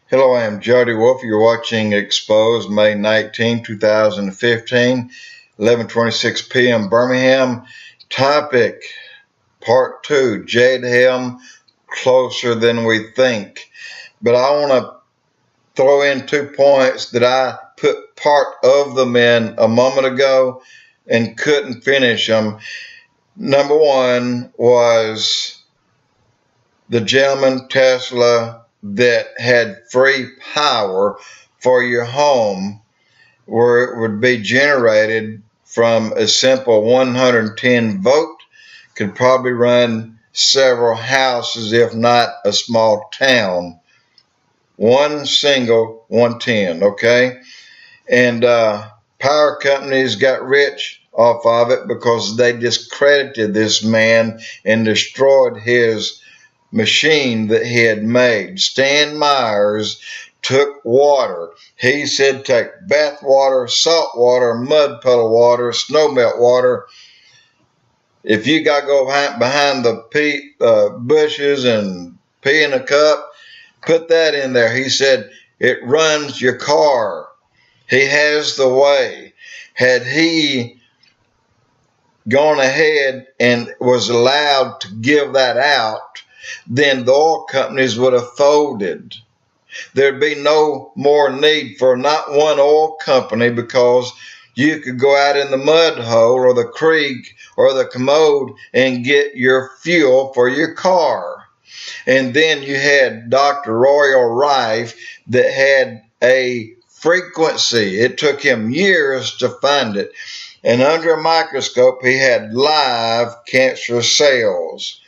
Hello, I am Jade. You're watching Expoz, May 19, 2015, 11:26 p.m. Birmingham. Topic, Part 2, Jade Helm, closer than we think. But I want to throw in 2 points that I put part of them in a moment ago and couldn't finish them. Number one was the gentleman Tesla that had free power for your home, where it would be generated from a simple 110 volt, could probably run several houses, if not a small town. One single 110, okay? And power companies got rich off of it because they discredited this man and destroyed his machine that he had made. Stan Myers took water. He said take bath water, salt water, mud puddle water, snow melt water. If you got to go behind the bushes and pee in a cup, put that in there. He said it runs your car. He has the way. Had he gone ahead and was allowed to give that out, then the oil companies would have folded. There'd be no more need for not one oil company, because you could go out in the mud hole or the creek or the commode and get your fuel for your car. And then you had Dr. Royal Rife that had a frequency. It took him years to find it. And under a microscope, he had live cancer cells.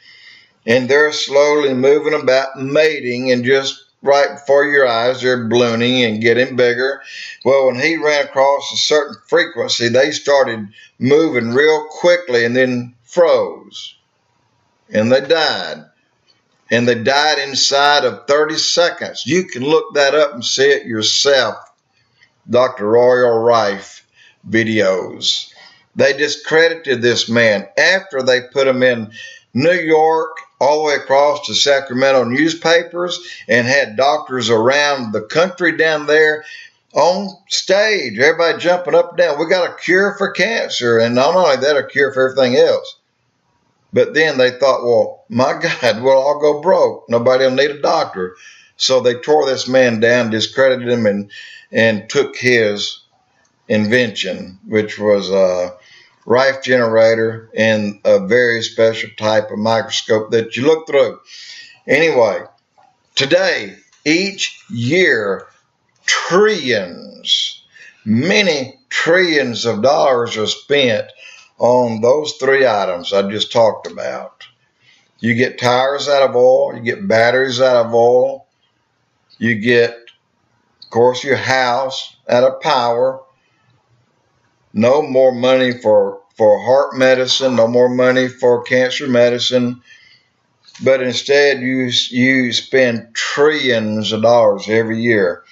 And they're slowly moving about, mating, and just right before your eyes, they're ballooning and getting bigger. Well, when he ran across a certain frequency, they started moving real quickly and then froze. And they died. And they died inside of 30 seconds. You can look that up and see it yourself. Dr. Royal Rife videos. They discredited this man after they put him in New York, all the way across to Sacramento newspapers, and had doctors around the country down there on stage, everybody jumping up and down. We got a cure for cancer, and not only that, a cure for everything else. But then they thought, well, my God, we'll all go broke. Nobody will need a doctor. So they tore this man down, discredited him, and took his invention, which was Rife generator and a very special type of microscope that you look through. Anyway, today, each year, many trillions of dollars are spent on those 3 items I just talked about. You get tires out of oil, you get batteries out of oil, you get, of course, your house out of power. No more money for heart medicine, no more money for cancer medicine, but instead you spend trillions of dollars every year.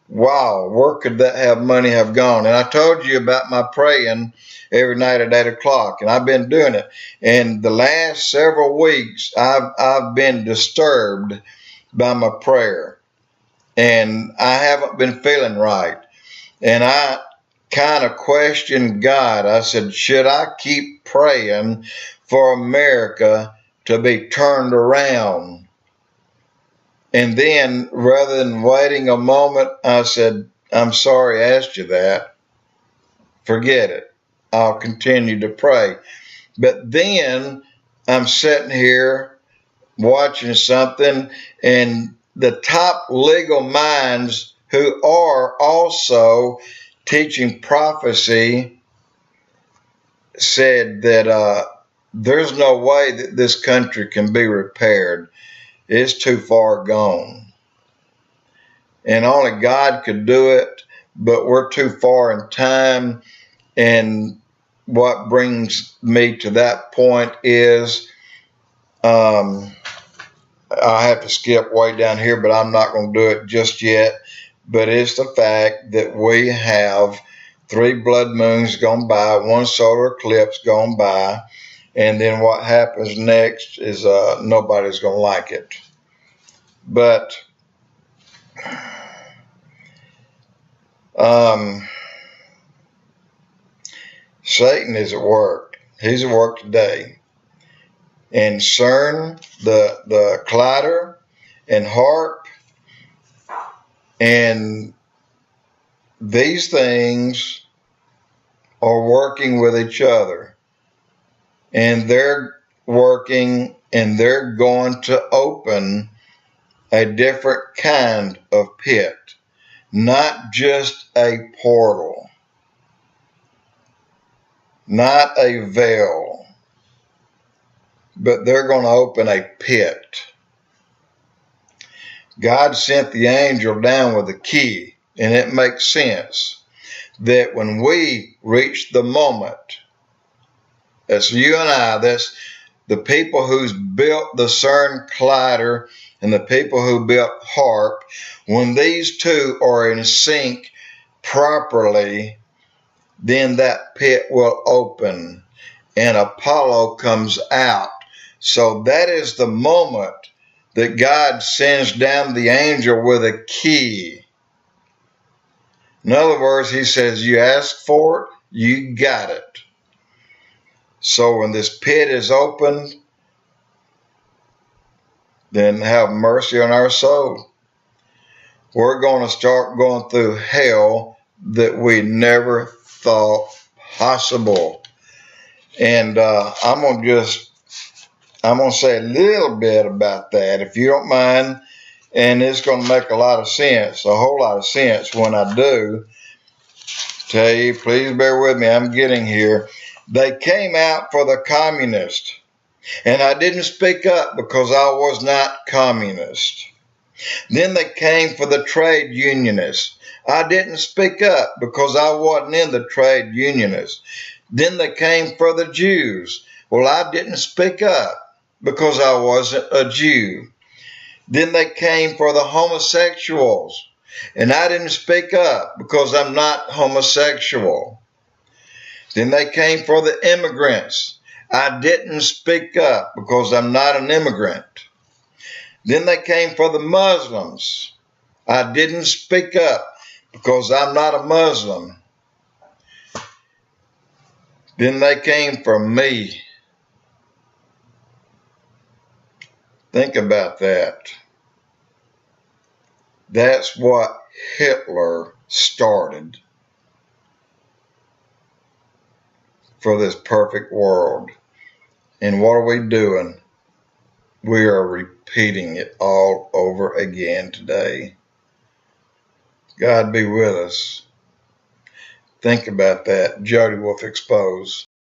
Wow, where could that money have gone? And I told you about my praying every night at 8 o'clock, and I've been doing it. And the last several weeks, I've been disturbed by my prayer, and I haven't been feeling right. And I kind of questioned God. I said, should I keep praying for America to be turned around? And then, rather than waiting a moment, I said, I'm sorry I asked you that. Forget it. I'll continue to pray. But then I'm sitting here watching something, and the top legal minds who are also teaching prophecy said that there's no way that this country can be repaired. It's too far gone. And only God could do it, but we're too far in time. And what brings me to that point is, I have to skip way down here, but I'm not going to do it just yet. But it's the fact that we have 3 blood moons gone by, 1 solar eclipse gone by, and then what happens next is nobody's going to like it. But Satan is at work. He's at work today. And CERN, the collider, and HARP, and these things are working with each other. And they're working, and they're going to open a different kind of pit. Not just a portal. Not a veil. But they're going to open a pit. God sent the angel down with a key, and it makes sense that when we reach the moment, that's you and I, that's the people who's built the CERN collider and the people who built HARP, when these two are in sync properly, then that pit will open and Apollo comes out. So that is the moment that God sends down the angel with a key. In other words, he says, you ask for it, you got it. So when this pit is opened, then have mercy on our soul. We're going to start going through hell that we never thought possible. And I'm going to say a little bit about that, if you don't mind. And it's going to make a lot of sense, a whole lot of sense when I do. Tell you, please bear with me, I'm getting here. They came out for the communists. And I didn't speak up because I was not communist. Then they came for the trade unionists. I didn't speak up because I wasn't in the trade unionists. Then they came for the Jews. Well, I didn't speak up because I wasn't a Jew. Then they came for the homosexuals. And I didn't speak up because I'm not homosexual. Then they came for the immigrants. I didn't speak up because I'm not an immigrant. Then they came for the Muslims. I didn't speak up because I'm not a Muslim. Then they came for me. Think about that. That's what Hitler started for this perfect world. And what are we doing? We are repeating it all over again today. God be with us. Think about that. Jade Wolf Expoz.